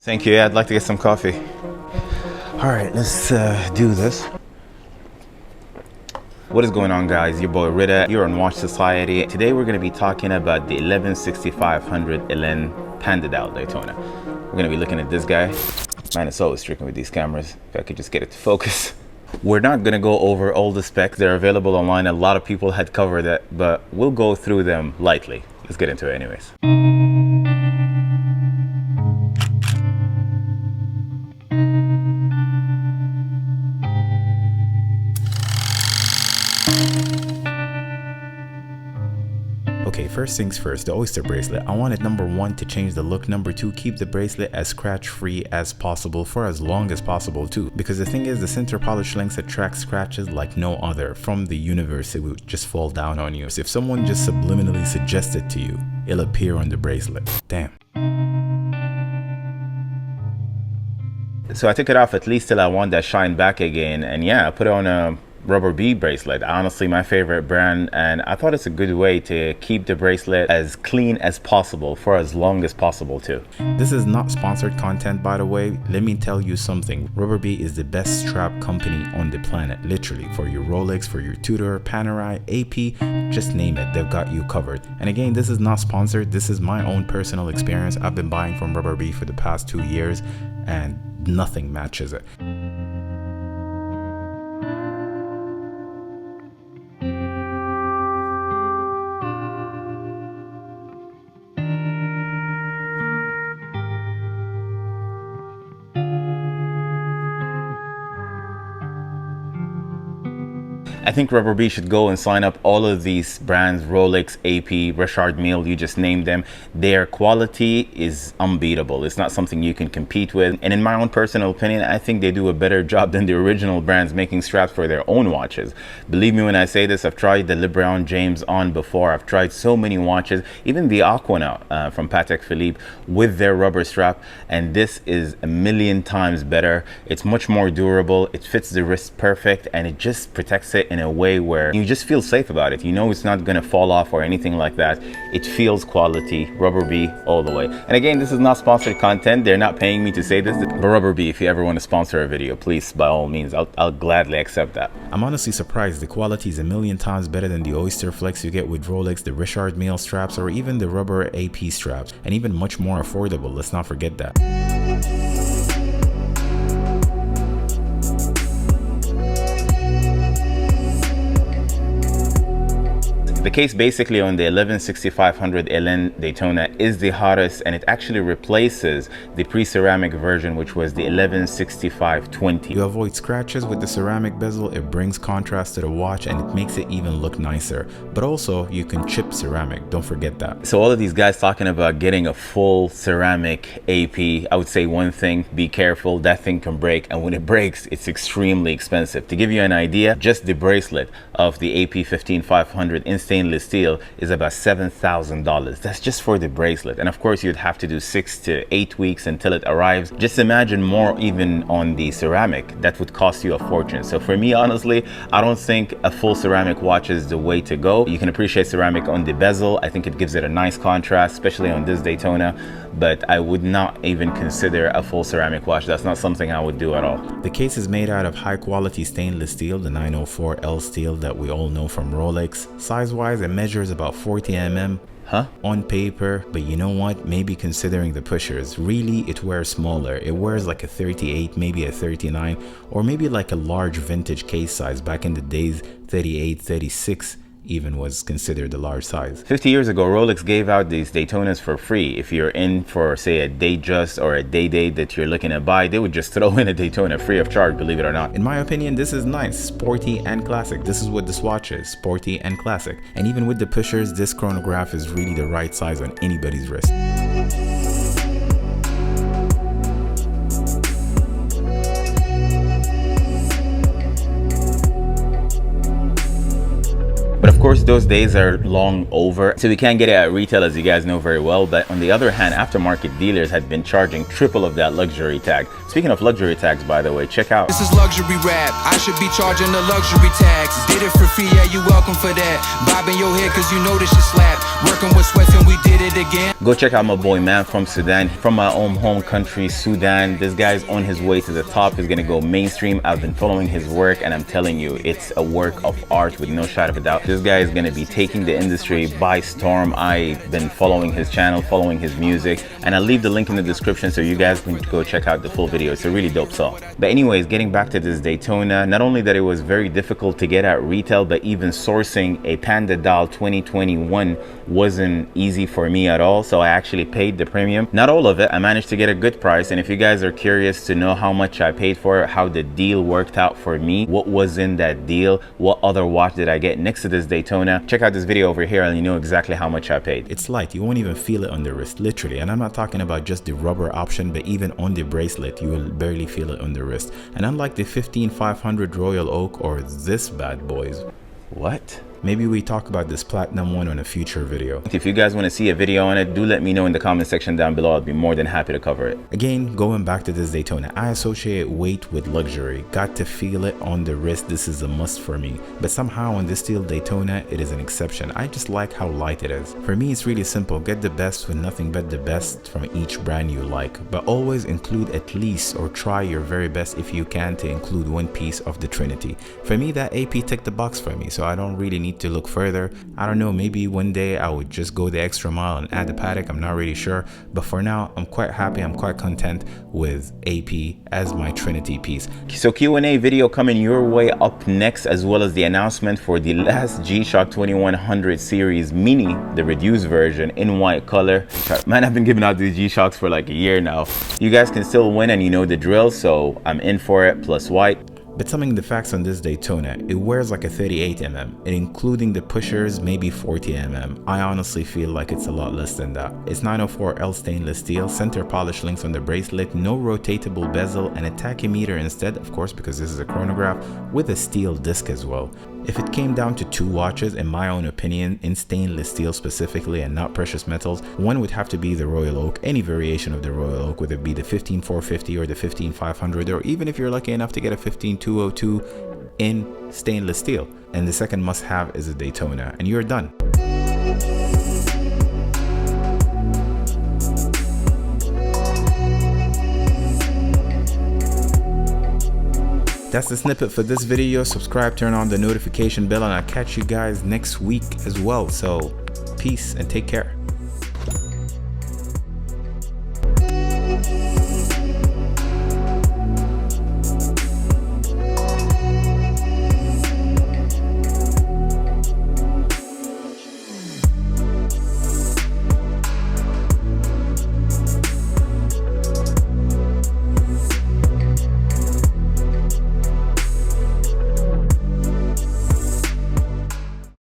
Thank you. Yeah, I'd like to get some coffee. All right, let's do this. What is going on, guys? Your boy Rida here on Watch Society. Today we're going to be talking about the 116500 LN Panda Daytona. We're going to be looking at this guy. Man, it's always tricky with these cameras. If I could just get it to focus. We're not going to go over all the specs. They're available online. A lot of people had covered that, but we'll go through them lightly. Let's get into it anyways. Okay, first things first, the oyster bracelet. I wanted number one to change the look, number two, keep the bracelet as scratch free as possible for as long as possible too, because the thing is, the center polish links attract scratches like no other. From the universe, it would just fall down on you. So if someone just subliminally suggests it to you, it'll appear on the bracelet. Damn. So I took it off at least till I want that shine back again, and yeah, I put on a RubberB bracelet. Honestly, my favorite brand, and I thought it's a good way to keep the bracelet as clean as possible for as long as possible too. This is not sponsored content, by the way. Let me tell you something. RubberB is the best strap company on the planet, literally. For your Rolex, for your Tudor, Panerai, AP, just name it, they've got you covered. And again, this is not sponsored. This is my own personal experience. I've been buying from RubberB for the past 2 years and nothing matches it. I think RubberB should go and sign up all of these brands, Rolex, AP, Richard Mille, you just named them. Their quality is unbeatable. It's not something you can compete with. And in my own personal opinion, I think they do a better job than the original brands making straps for their own watches. Believe me when I say this, I've tried the LeBron James on before. I've tried so many watches, even the Aquanaut from Patek Philippe with their rubber strap. And this is a million times better. It's much more durable. It fits the wrist perfect, and it just protects it in a way where you just feel safe about it. You know it's not going to fall off or anything like that. It feels quality. RubberB all the way. And again, this is not sponsored content. They're not paying me to say this. But RubberB, if you ever want to sponsor a video, please, by all means, I'll gladly accept that. I'm honestly surprised. The quality is a million times better than the Oyster Flex you get with Rolex, the Richard Mille straps, or even the rubber AP straps, and even much more affordable. Let's not forget that. The case basically on the 116500 LN Daytona is the hottest, and it actually replaces the pre-ceramic version, which was the 116520. You avoid scratches with the ceramic bezel. It brings contrast to the watch and it makes it even look nicer. But also you can chip ceramic, don't forget that. So all of these guys talking about getting a full ceramic AP, I would say one thing, be careful, that thing can break, and when it breaks, it's extremely expensive. To give you an idea, just the bracelet of the AP 15500 in stainless steel is about $7,000. That's just for the bracelet, and of course you'd have to do 6 to 8 weeks until it arrives. Just imagine more even on the ceramic. That would cost you a fortune. So for me, honestly, I don't think a full ceramic watch is the way to go. You can appreciate ceramic on the bezel. I think it gives it a nice contrast, especially on this Daytona, but I would not even consider a full ceramic watch. That's not something I would do at all. The case is made out of high quality stainless steel, the 904L steel that we all know from Rolex. Size wise, it measures about 40 mm on paper, but you know what, maybe considering the pushers, really it wears smaller. It wears like a 38, maybe a 39, or maybe like a large vintage case size. Back in the days, 38, 36 even was considered a large size. 50 years ago, Rolex gave out these Daytonas for free. If you're in for, say, a day just or a day date that you're looking to buy, they would just throw in a Daytona free of charge, believe it or not. In my opinion, this is nice, sporty and classic. This is what this watch is, sporty and classic. And even with the pushers, this chronograph is really the right size on anybody's wrist. But of course, those days are long over, so we can't get it at retail, as you guys know very well. But on the other hand, aftermarket dealers had been charging triple of that luxury tag. Speaking of luxury tags, by the way, check out. This is luxury rap. I should be charging the luxury tax. Did it for free, yeah, you welcome for that. Bobbing your head cause you know this shit slap. Working with sweats and we did it again. Go check out my boy man from Sudan, from my own home country, Sudan. This guy's on his way to the top. He's gonna go mainstream. I've been following his work and I'm telling you, it's a work of art with no shadow of a doubt. This guy is gonna be taking the industry by storm. I've been following his channel, following his music, and I'll leave the link in the description so you guys can go check out the full video. It's a really dope song. But anyways, getting back to this Daytona, not only that it was very difficult to get at retail, but even sourcing a Panda doll 2021 wasn't easy for me at all. So I actually paid the premium. Not all of it. I managed to get a good price. And if you guys are curious to know how much I paid for it, how the deal worked out for me, what was in that deal, what other watch did I get next to this Daytona, check out this video over here and you know exactly how much I paid. It's light. You won't even feel it on the wrist, literally. And I'm not talking about just the rubber option, but even on the bracelet, you will barely feel it on the wrist. And unlike the 15500 Royal Oak or this bad boys, what? Maybe we talk about this platinum one on a future video. If you guys want to see a video on it, do let me know in the comment section down below. I'll be more than happy to cover it. Again, going back to this Daytona, I associate weight with luxury. Got to feel it on the wrist. This is a must for me. But somehow on this steel Daytona, it is an exception. I just like how light it is. For me, it's really simple. Get the best with nothing but the best from each brand you like. But always include at least, or try your very best if you can, to include one piece of the Trinity. For me, that AP ticked the box for me, so I don't really need to look further. I don't know, maybe one day I would just go the extra mile and add the paddock. I'm not really sure, but for now I'm quite happy, I'm quite content with AP as my Trinity piece. So Q&A video coming your way up next, as well as the announcement for the last G-Shock 2100 series mini, the reduced version in white color. Man, I've been giving out these G-Shocks for like a year now. You guys can still win and you know the drill, so I'm in for it, plus white. But summing the facts on this Daytona, it wears like a 38mm, and including the pushers, maybe 40mm. I honestly feel like it's a lot less than that. It's 904L stainless steel, center polish links on the bracelet, no rotatable bezel, and a tachymeter instead, of course, because this is a chronograph, with a steel disc as well. If it came down to two watches, in my own opinion, in stainless steel specifically and not precious metals, one would have to be the Royal Oak, any variation of the Royal Oak, whether it be the 15450 or the 15500, or even if you're lucky enough to get a 15202 in stainless steel. And the second must have is a Daytona, and you're done. That's the snippet for this video. Subscribe, turn on the notification bell, and I'll catch you guys next week as well. So peace and take care.